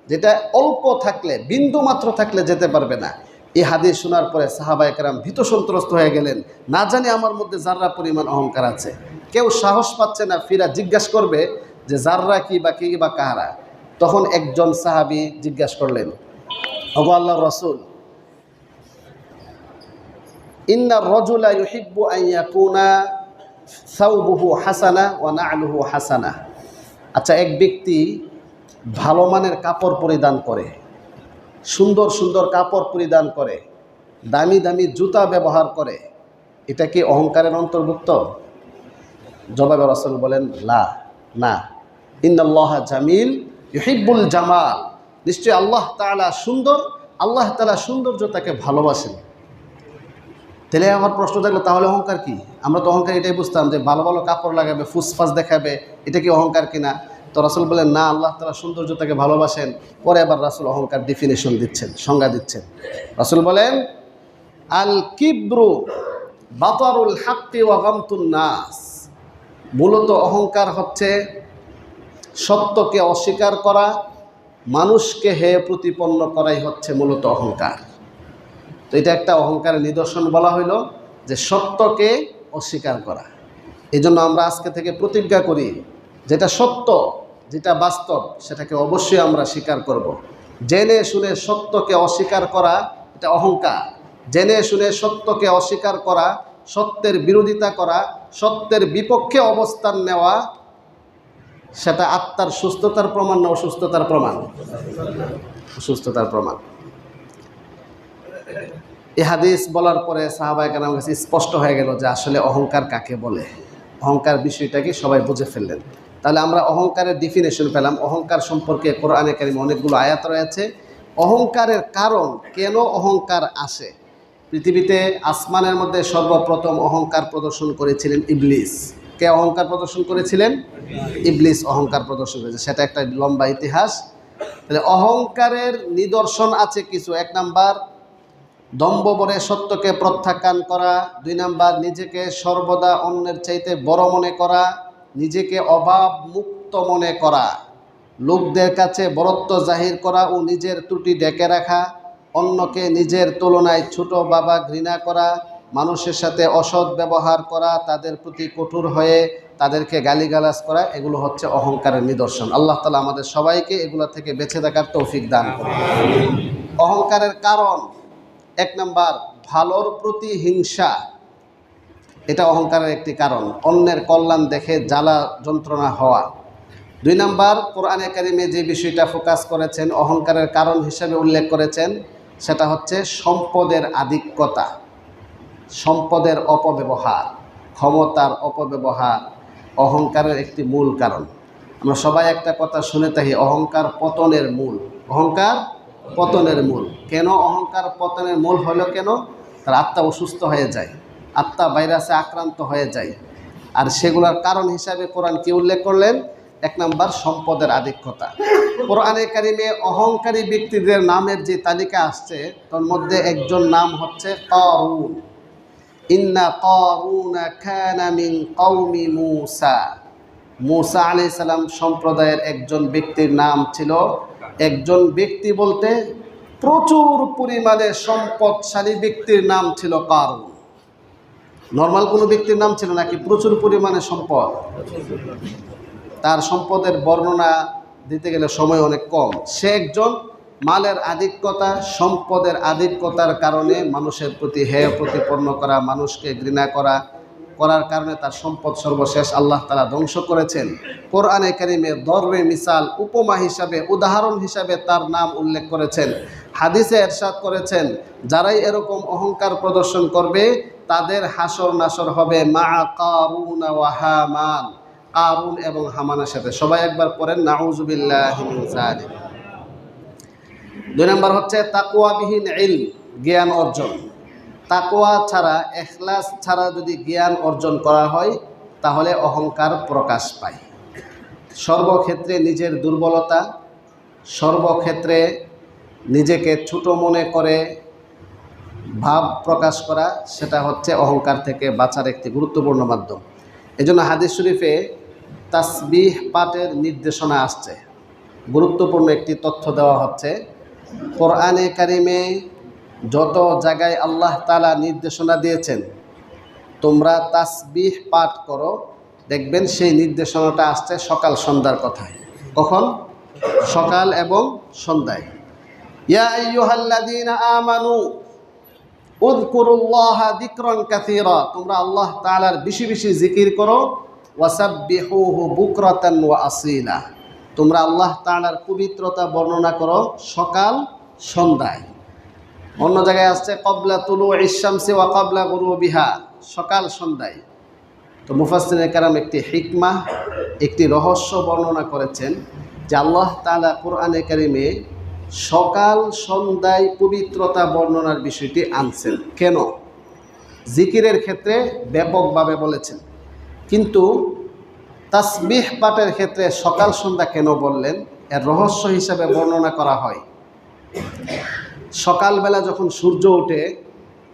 যেটা অল্প থাকলে, বিন্দু মাত্র থাকলে যেতে পারবে না। এই হাদিস শোনার পরে সাহাবায়ে কেরাম ভীত সন্ত্রস্ত হয়ে গেলেন, না জানি আমার মধ্যে যাররা পরিমাণ অহংকার আছে। কেউ সাহস পাচ্ছে না ফিরা জিজ্ঞাসা করবে যে যাররা কি বা কি বা কাহারা। তখন একজন সাহাবী জিজ্ঞাসা করলেন, ওগো আল্লাহর রাসূল, ইন্নার রাজুলা ইউহিব্বু আন ইয়াকুনা সাওবুহু হাসানা ওয়া না'লুহু হাসানা। আচ্ছা, এক ব্যক্তি ভালো মানের কাপড় পরিধান করে, সুন্দর সুন্দর কাপড় পরিধান করে, দামি দামি জুতা ব্যবহার করে, এটা কি অহংকারের অন্তর্ভুক্ত? জবাবে রাসূল বলেন, লা, না। ইন্নাল্লাহা জামিল ইউহিব্বুল জামাল, নিশ্চয় আল্লাহ তাআলা সুন্দর আল্লাহ তাআলা সৌন্দর্যতাকে ভালোবাসেন। তাহলে আমার প্রশ্ন থাকলো, তাহলে অহংকার কি? আমরা তো অহংকার এটাই বুঝতাম যে ভালো ভালো কাপড় লাগাবে, ফুসফাস দেখাবে, এটা কি অহংকার কিনা? তো রাসূল বলেন না, আল্লাহ তাআলা সৌন্দর্যতাকে ভালোবাসেন। পরে আবার রাসূল অহংকার ডেফিনেশন দিচ্ছেন, সংজ্ঞা দিচ্ছেন। রাসূল বলেন আল কিব্রু বাতারুল হাক্কি ওয়া গামতুন নাস। মূলত অহংকার হচ্ছে সত্যকে অস্বীকার করা, মানুষকে হেয় প্রতিপন্ন করাই হচ্ছে মূলত অহংকার। তো এটা একটা অহংকারের নিদর্শন বলা হইল, যে সত্যকে অস্বীকার করা। এই জন্য আমরা আজকে থেকে প্রতিজ্ঞা করি, যেটা সত্য, যেটা বাস্তব, সেটাকে অবশ্যই আমরা স্বীকার করব। জেনে শুনে সত্যকে অস্বীকার করা এটা অহংকার। জেনে শুনে সত্যকে অস্বীকার করা, সত্যের বিরোধিতা করা, সত্যের বিপক্ষে অবস্থান নেওয়া, সেটা আত্মার সুস্থতার প্রমাণ না অসুস্থতার প্রমাণ? অসুস্থতার প্রমাণ। এই হাদিস বলার পরে সাহাবায়ে কেরামের কাছে স্পষ্ট হয়ে গেল যে আসলে অহংকার কাকে বলে, অহংকার বিষয়টাকে সবাই বুঝে ফেললেন। তাহলে আমরা অহংকারের ডেফিনেশন পেলাম। অহংকার সম্পর্কে কোরআনে কারিমে অনেকগুলো আয়াত রয়েছে। অহংকারের কারণ, কেন অহংকার আসে? পৃথিবীতে আসমানের মধ্যে সর্বপ্রথম অহংকার প্রদর্শন করেছিলেন ইবলিস। কে অহংকার প্রদর্শন করেছিলেন? ইবলিস অহংকার প্রদর্শন করেছে। সেটা একটা লম্বা ইতিহাস। তাহলে অহংকারের নিদর্শন আছে কিছু। 1 নাম্বার, দম্ভ বলে সত্যকে প্রত্যাখ্যান করা। 2 নাম্বার, নিজেকে সর্বদা অন্যের চাইতে বড় মনে করা, নিজেকে অভাব মুক্ত মনে করা, লোকদের কাছে বড়ত্ব জাহির করা ও নিজের ত্রুটি ঢেকে রাখা, অন্যকে নিজের তুলনায় ছোট বাবা ঘৃণা করা, মানুষের সাথে অসৎ ব্যবহার করা, তাদের প্রতি কঠোর হয়ে তাদেরকে গালিগালাজ করা, এগুলো হচ্ছে অহংকারের নিদর্শন। আল্লাহ তাআলা আমাদের সবাইকে এগুলো থেকে বেঁচে থাকার তৌফিক দান করুন। অহংকারের কারণ, 1 নাম্বার, ভালোর প্রতি হিংসা। এটা অহংকারের একটি কারণ। অন্যের কল্যাণ দেখে জ্বালা যন্ত্রণা হওয়া। 2 নাম্বার, কোরআনে কারিমে যে বিষয়টা ফোকাস করেছেন, অহংকারের কারণ হিসেবে উল্লেখ করেছেন, সেটা হচ্ছে সম্পদের আধিক্যতা, সম্পদের অপব্যবহার, ক্ষমতার অপব্যবহার অহংকারের একটি মূল কারণ। আমরা সবাই একটা কথা শুনে থাকি, অহংকার পতনের মূল। অহংকার পতনের মূল। কেন অহংকার পতনের মূল হলো? কেন? তার আত্মা অসুস্থ হয়ে যায়, আত্মা ভাইরাসে আক্রান্ত হয়ে যায়। আর সেগুলোর কারণ হিসাবে কোরআন কি উল্লেখ করলেন? 1 নাম্বার, সম্পদের আধিক্যতা। কোরআনে কারিমে অহংকারী ব্যক্তিদের নামের যে তালিকা আসছে, তার মধ্যে একজন নাম হচ্ছে কারুন। ইন্না কারুনা কানা মিন কওমি মূসা। মূসা আলাইহিস সালাম সম্প্রদায়ের একজন ব্যক্তির নাম ছিল। একজন ব্যক্তি বলতে প্রচুর পরিমাণে সম্পদশালী ব্যক্তির নাম ছিল কারুন। নর্মাল কোনো ব্যক্তির নাম ছিল নাকি প্রচুর পরিমাণে সম্পদ? তার সম্পদের বর্ণনা দিতে গেলে সময় অনেক কম। সে একজন মালের আধিক্যতা, সম্পদের আধিক্যতার কারণে মানুষের প্রতি হেয় প্রতিপন্ন করা, মানুষকে ঘৃণা করার কারণে তার সম্পদ সর্বশেষ আল্লাহ তাআলা ধ্বংস করেছেন। কোরআনে কারিমে দরবে মিসাল, উপমা হিসাবে, উদাহরণ হিসাবে তার নাম উল্লেখ করেছেন। হাদিসে এরশাদ করেছেন, যারাই এরকম অহংকার প্রদর্শন করবে তাদের হাসর নাসর হবে মা কারুন ওয়া হামান, কারুন এবং হামানের সাথে। সবাই একবার পড়েন নাউযুবিল্লাহি মিন যালিক। 2 নাম্বার হচ্ছে তাকওয়াবিহীন ইলম, জ্ঞান অর্জন। তাকওয়া ছাড়া, ইখলাস ছাড়া যদি জ্ঞান অর্জন করা হয়, তাহলে অহংকার প্রকাশ পায়। সর্বক্ষেত্রে নিজের দুর্বলতা, সর্বক্ষেত্রে নিজেকে ছোট মনে করে ভাব প্রকাশ করা, সেটা হচ্ছে অহংকার থেকে বাঁচার একটি গুরুত্বপূর্ণ মাধ্যম। এজন্য হাদিস শরীফে তাসবিহ পাঠের নির্দেশনা আসছে। গুরুত্বপূর্ণ একটি তথ্য দেওয়া হচ্ছে, কোরআনে কারিমে যত জায়গায় আল্লাহ তাআলা নির্দেশনা দিয়েছেন তোমরা তাসবিহ পাঠ করো, দেখবেন সেই নির্দেশনাটা আসছে সকাল সন্ধ্যার কথায়। কখন? সকাল এবং সন্ধ্যায়। ইয়া আইয়ুহাল্লাযীনা আমানু উযকুরুল্লাহা যিকরান কাসীরা, তোমরা আল্লাহ তাআলার বেশি বেশি জিকির করো। ওয়াসাব্বিহুহু বুকরাতান ওয়া আসীলা, তোমরা আল্লাহ তাআলার পবিত্রতা বর্ণনা করো সকাল সন্ধ্যায়। অন্য জায়গায় আসছে ক্বাবলা তুলুইশ শামসি ওয়া ক্বাবলা গুরুবিহা, সকাল সন্ধ্যায়। তো মুফাসসিরিনে কেরাম একটি হিকমা, একটি রহস্য বর্ণনা করেছেন যে আল্লাহ তাআলা কোরআনে কারিমে সকাল সন্ধ্যায় পবিত্রতা বর্ণনার বিষয়টি আনছেন। কেন? জিকিরের ক্ষেত্রে ব্যাপকভাবে বলেছেন, কিন্তু তাসবিহ পাঠের ক্ষেত্রে সকাল সন্ধ্যা কেন বললেন? এর রহস্য হিসাবে বর্ণনা করা হয়, সকালবেলা যখন সূর্য ওঠে,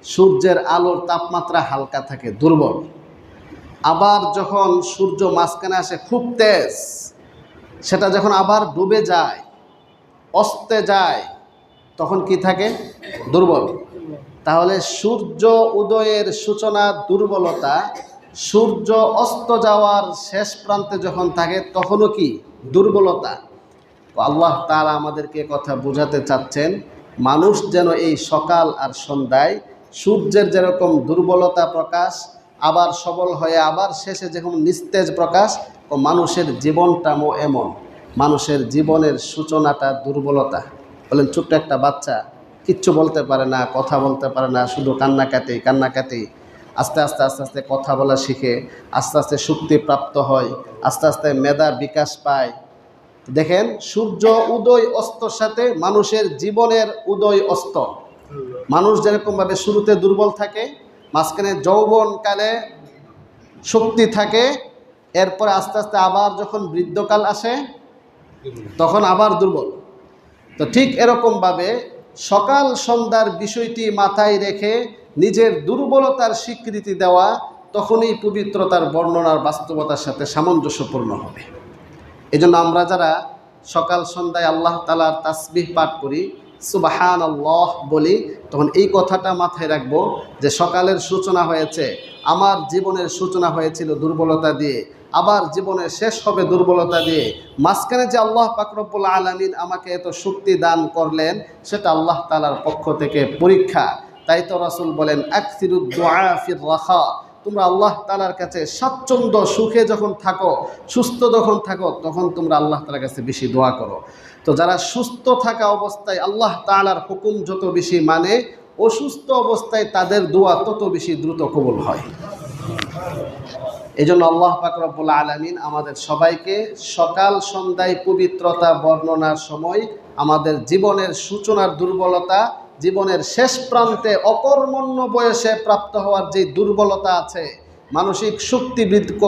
সূর্যের আলোর তাপমাত্রা হালকা থাকে, দুর্বল। আবার যখন সূর্য মাঝখানে আসে খুব তেজ, সেটা যখন আবার ডুবে যায়, অস্তে যায়, তখন কি থাকে? দুর্বল। তাহলে সূর্য উদয়ের সূচনা দুর্বলতা, সূর্য অস্ত যাওয়ার শেষ প্রান্তে যখন থাকে তখনও কি? দুর্বলতা। আল্লাহ তাআলা আমাদেরকে কথা বোঝাতে চাচ্ছেন, মানুষ যেন এই সকাল আর সন্ধ্যায় সূর্যের যেরকম দুর্বলতা প্রকাশ, আবার সবল হয়ে আবার শেষে যখন নিস্তেজ প্রকাশ, ও মানুষের জীবনটাও এমন, মানুষের জীবনের সূচনাটা দুর্বলতা। বলেন, ছোট্ট একটা বাচ্চা কিচ্ছু বলতে পারে না, কথা বলতে পারে না, শুধু কান্নাকাটি, আস্তে আস্তে আস্তে আস্তে কথা বলা শিখে, আস্তে আস্তে শক্তি প্রাপ্ত হয়, আস্তে আস্তে মেধা বিকাশ পায়। দেখেন, সূর্য উদয় অস্তর সাথে মানুষের জীবনের উদয় অস্ত। মানুষ যেরকমভাবে শুরুতে দুর্বল থাকে, মাঝখানে যৌবনকালে শক্তি থাকে, এরপরে আস্তে আস্তে আবার যখন বৃদ্ধকাল আসে তখন আবার দুর্বল। তো ঠিক এরকমভাবে সকাল সন্ধ্যার বিষয়টি মাথায় রেখে নিজের দুর্বলতার স্বীকৃতি দেওয়া, তখনই পবিত্রতার বর্ণনার বাস্তবতার সাথে সামঞ্জস্যপূর্ণ হবে। এজন্য আমরা যারা সকাল সন্ধ্যায় আল্লাহ তাআলার তাসবিহ পাঠ করি, সুবহানাল্লাহ বলি, তখন এই কথাটা মাথায় রাখবো যে সকালের সূচনা হয়েছে, আমার জীবনের সূচনা হয়েছিল দুর্বলতা দিয়ে, আবার জীবনের শেষ হবে দুর্বলতা দিয়ে। মাঝখানে যে আল্লাহ পাক রব্বুল আলামিন আমাকে এত শক্তি দান করলেন, সেটা আল্লাহ তাআলার পক্ষ থেকে পরীক্ষা। তাই তো রাসূল বলেন, আকসিরুদ দুআ ফির রাখা, তোমরা আল্লাহ তাআলার কাছে স্বাচ্ছন্দ্য সুখে যখন থাকো, সুস্থ যখন থাকো, তখন তোমরা আল্লাহ তাআলার কাছে বেশি দোয়া করো। তো যারা সুস্থ থাকা অবস্থায় আল্লাহ তাআলার হুকুম যত বেশি মানে, অসুস্থ অবস্থায় তাদের দোয়া তত বেশি দ্রুত কবুল হয়। এই জন্য আল্লাহ পাক রব্বুল আলামিন আমাদের সবাইকে সকাল সন্ধ্যায় পবিত্রতা বর্ণনার সময় আমাদের জীবনের সূচনার দুর্বলতা, জীবনের শেষ প্রান্তে অকর্মণ্য বয়সে প্রাপ্ত হওয়ার যে দুর্বলতা আছে, মানসিক শক্তি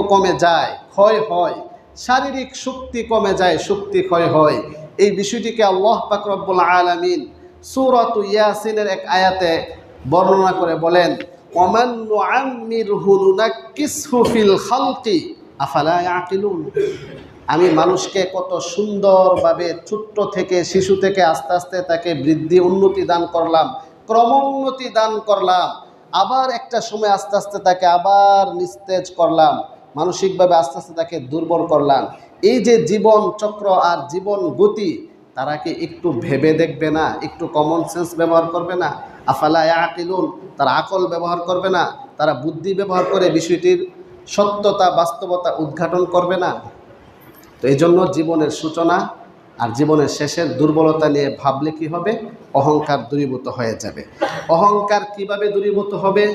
কমে যায়, ক্ষয় হয়, শারীরিক শক্তি কমে যায়, শক্তি ক্ষয় হয়, এই বিষয়টিকে আল্লাহ পাক রব্বুল আলামিন সূরাত ইয়াসিনের এক আয়াতে বর্ণনা করে বলেন, ওমান নুআম্মিরহু নুনাক্কিসহু ফিল খালকি আফালা ইয়াকিলুন। আমি মানুষকে কত সুন্দরভাবে ছোট্ট থেকে, শিশু থেকে আস্তে আস্তে তাকে বৃদ্ধি উন্নতি দান করলাম, ক্রমোন্নতি দান করলাম, আবার একটা সময় আস্তে আস্তে তাকে আবার নিস্তেজ করলাম, মানসিকভাবে আস্তে আস্তে তাকে দুর্বল করলাম। এই যে জীবন চক্র আর জীবন গতি, তারা কি একটু ভেবে দেখবে না? একটু কমন সেন্স ব্যবহার করবে না? আফালা ইয়াকিলুন, তারা আকল ব্যবহার করবে না? তারা বুদ্ধি ব্যবহার করে বিষয়টির সত্যতা, বাস্তবতা উদ্ঘাটন করবে না? তো এই জন্য জীবনের সূচনা আর জীবনের শেষের দুর্বলতা নিয়ে ভাবলে কি হবে? অহংকার দূরীভূত হয়ে যাবে। অহংকার কিভাবে দূরীভূত হবে?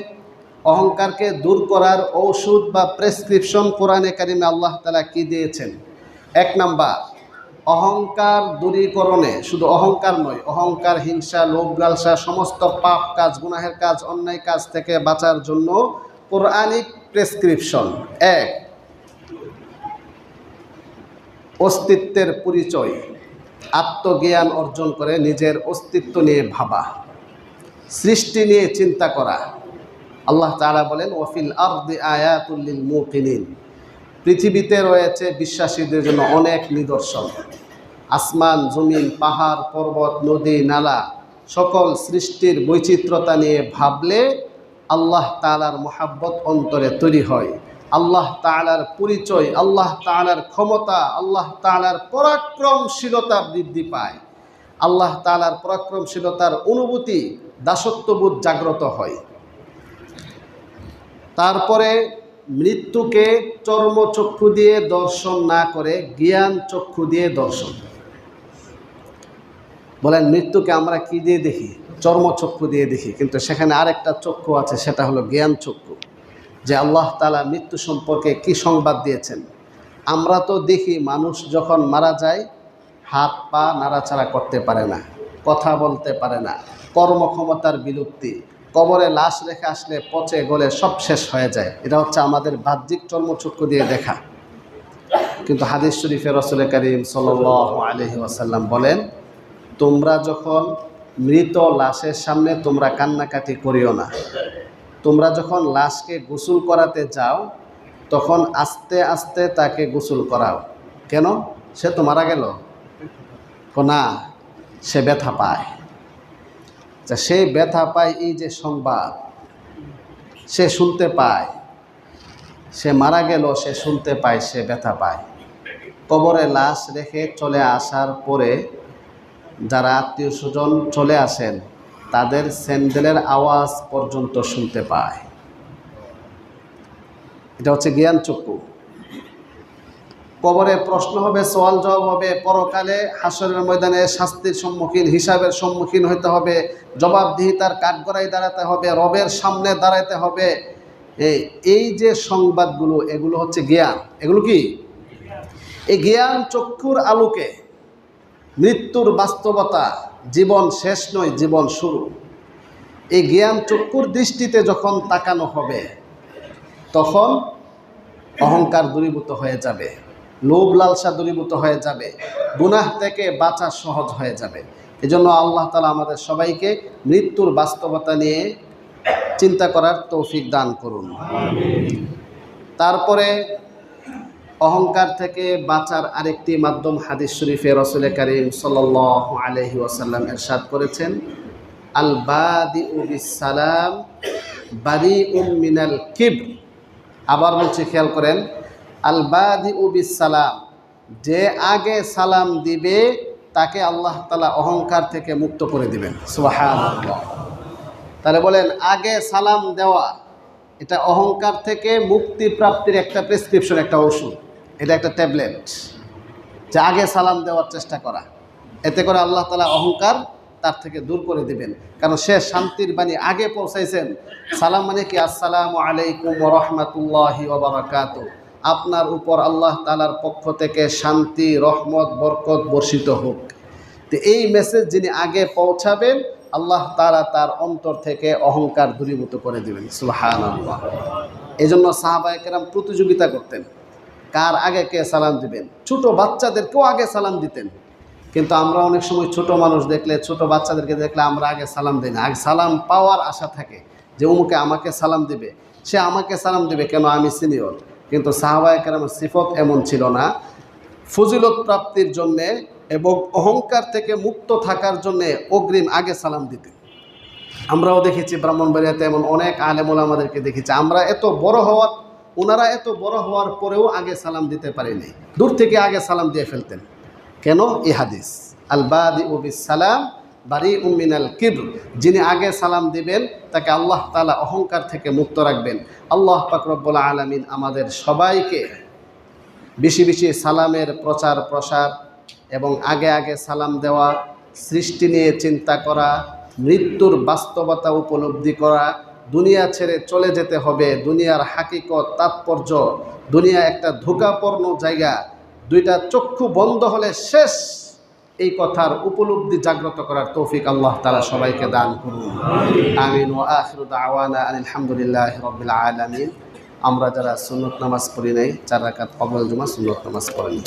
অহংকারকে দূর করার ঔষধ বা প্রেসক্রিপশন কোরআনে কারিমে আল্লাহ তাআলা কি দিয়েছেন? 1 নাম্বার, অহংকার দূরীকরণে, শুধু অহংকার নয়, অহংকার, হিংসা, লোভ, লালসা, সমস্ত পাপ কাজ, গুনাহের কাজ, অন্যায় কাজ থেকে বাঁচার জন্য কোরআনিক প্রেসক্রিপশন। 1, অস্তিত্বের পরিচয়, আত্মজ্ঞান অর্জন করে নিজের অস্তিত্ব নিয়ে ভাবা, সৃষ্টি নিয়ে চিন্তা করা। আল্লাহ তাআলা বলেন, ওয়াফিল আরদি আয়াতুল লিল মুকিনিন, পৃথিবীতে রয়েছে বিশ্বাসীদের জন্য অনেক নিদর্শন। আসমান, জমিন, পাহাড়, পর্বত, নদী, নালা, সকল সৃষ্টির বৈচিত্র্যতা নিয়ে ভাবলে আল্লাহ তাআলার মহাব্বত অন্তরে তৈরি হয়, আল্লাহ তাআলার পরিচয়, আল্লাহ তাআলার ক্ষমতা, আল্লাহ তাআলার পরাক্রমশীলতা বৃদ্ধি পায়, আল্লাহ তাআলার পরাক্রমশীলতার অনুভূতি, দাসত্ববোধ জাগ্রত হয়। তারপরে মৃত্যুকে চর্মচক্ষু দিয়ে দর্শন না করে জ্ঞান চক্ষু দিয়ে দর্শন। বলেন, মৃত্যুকে আমরা কি দিয়ে দেখি? চর্মচক্ষু দিয়ে দেখি, কিন্তু সেখানে আরেকটা চক্ষু আছে, সেটা হলো জ্ঞান চক্ষু। যে আল্লাহ তাআলা মৃত্যু সম্পর্কে কি সংবাদ দিয়েছেন। আমরা তো দেখি মানুষ যখন মারা যায় হাত পা নাড়াচাড়া করতে পারে না, কথা বলতে পারে না, কর্মক্ষমতার বিলুপ্তি, কবরে লাশ রেখে আসলে পচে গলে সব শেষ হয়ে যায়। এটা হচ্ছে আমাদের বাহ্যিক চর্মচক্ষু দিয়ে দেখা। কিন্তু হাদিস শরীফে রাসূল করিম সাল্লাল্লাহু আলাইহি ওয়াসাল্লাম বলেন, তোমরা যখন মৃত লাশের সামনে তোমরা কান্নাকাটি করিও না। তোমরা যখন লাশকে গোসল করাতে যাও তখন আস্তে আস্তে তাকে গোসল করাও। কেন? সে তো মারা গেল? না, সে ব্যথা পায়। সেই ব্যথা পায়, এই যে সংবাদ সে শুনতে পায়, সে মারা গেল, সে শুনতে পায়, সে ব্যথা পায়। কবরে লাশ রেখে চলে আসার পরে যারা আত্মীয় স্বজন চলে আসেন তাদের স্যান্ডেলের আওয়াজ পর্যন্ত শুনতে পায়। এটা হচ্ছে জ্ঞান চক্ষু। কবরে প্রশ্ন হবে, সওয়াল জবাব হবে, পরকালে হাসরের ময়দানে শাস্তির সম্মুখীন, হিসাবের সম্মুখীন হতে হবে, জবাবদিহিতার কাঠগড়ায় দাঁড়াতে হবে, রবের সামনে দাঁড়াতে হবে। এই যে সংবাদগুলো, এগুলো হচ্ছে জ্ঞান। এগুলো কি? এই জ্ঞান চক্ষুর আলোকে মৃত্যুর বাস্তবতা, জীবন শেষ নয়, জীবন শুরু। এই জ্ঞান চক্ষুর দৃষ্টিতে যখন তাকানো হবে তখন অহংকার দূরীভূত হয়ে যাবে, লোভ লালসা দূরীভূত হয়ে যাবে, গুনাহ থেকে বাঁচা সহজ হয়ে যাবে। এজন্য আল্লাহ তাআলা আমাদের সবাইকে মৃত্যুর বাস্তবতা নিয়ে চিন্তা করার তৌফিক দান করুন। তারপরে অহংকার থেকে বাঁচার আরেকটি মাধ্যম হাদিস শরীফে রাসূল করিম সাল্লাল্লাহু আলাইহি ওয়াসাল্লাম ইরশাদ করেছেন, আল বাদিউ বিস সালাম বারিউম মিনাল কিবর। আবার বলছি, খেয়াল করেন, আল বাদিউ বিস সালাম, যে আগে সালাম দিবে তাকে আল্লাহ তাআলা অহংকার থেকে মুক্ত করে দিবেন। সুবহানাল্লাহ। তাহলে বলেন, আগে সালাম দেওয়া এটা অহংকার থেকে মুক্তি প্রাপ্তির একটা প্রেসক্রিপশন, একটা ওষুধ, এটা একটা ট্যাবলেট। যে আগে সালাম দেওয়ার চেষ্টা করা, এতে করে আল্লাহ তাআলা অহংকার তার থেকে দূর করে দিবেন। কারণ সে শান্তির বাণী আগে পৌঁছাইছেন। সালাম মানে কি? আসসালামু আলাইকুম ওয়া রাহমাতুল্লাহি ওয়া বারাকাতুহু, আপনার উপর আল্লাহ তাআলার পক্ষ থেকে শান্তি, রহমত, বরকত বর্ষিত হোক। তো এই মেসেজ যিনি আগে পৌঁছাবেন, আল্লাহ তাআলা তার অন্তর থেকে অহংকার দূরীভূত করে দিবেন। সুবহানাল্লাহ। এই জন্য সাহাবায়ে কেরাম প্রতিযোগিতা করতেন, কার আগে কে সালাম দিবেন। ছোট বাচ্চাদেরকেও আগে সালাম দিতেন। কিন্তু আমরা অনেক সময় ছোট মানুষ দেখলে, ছোট বাচ্চাদেরকে দেখলে আমরা আগে সালাম দিই না। আগে সালাম পাওয়ার আশা থাকে যে অমুকে আমাকে সালাম দিবে, সে আমাকে সালাম দিবে, কেন? আমি সিনিয়র। কিন্তু সাহাবায়ে কেরামের সিফত এমন ছিল না। ফজিলত প্রাপ্তির জন্যে এবং অহংকার থেকে মুক্ত থাকার জন্যে অগ্রিম আগে সালাম দিতেন। আমরাও দেখেছি ব্রাহ্মণবাড়িয়াতে এমন অনেক আলেম ওলামাদেরকে দেখেছি, ওনারা এত বড় হওয়ার পরেও আগে সালাম দিতে পারেনি, দূর থেকে আগে সালাম দিয়ে ফেলতেন। কেন? এই হাদিস, আল বাদিউ বিস সালাম বারিউম মিনাল কিবর, যিনি আগে সালাম দিবেন তাকে আল্লাহ তাআলা অহংকার থেকে মুক্ত রাখবেন। আল্লাহ পাক রব্বুল আলামিন আমাদের সবাইকে বেশি বেশি সালামের প্রচার প্রসার এবং আগে আগে সালাম দেওয়া, সৃষ্টি নিয়ে চিন্তা করা, মৃত্যুর বাস্তবতা উপলব্ধি করা, দুনিয়া ছেড়ে চলে যেতে হবে, দুনিয়ার হাকিকত, তাৎপর্য, দুনিয়া একটা ধোঁকাপূর্ণ জায়গা, দুইটা চক্ষু বন্ধ হলে শেষ, এই কথার উপলব্ধি জাগ্রত করার তৌফিক আল্লাহ তাআলা সবাইকে দান করুন। আমিন। ওয়া আখিরু দাওয়ানা আনিল হামদুলিল্লাহি রাব্বিল আলামিন। আমরা যারা সুন্নত নামাজ পড়ি নাই, 4 রাকাত কবল জুমা সুন্নত নামাজ পড়ি।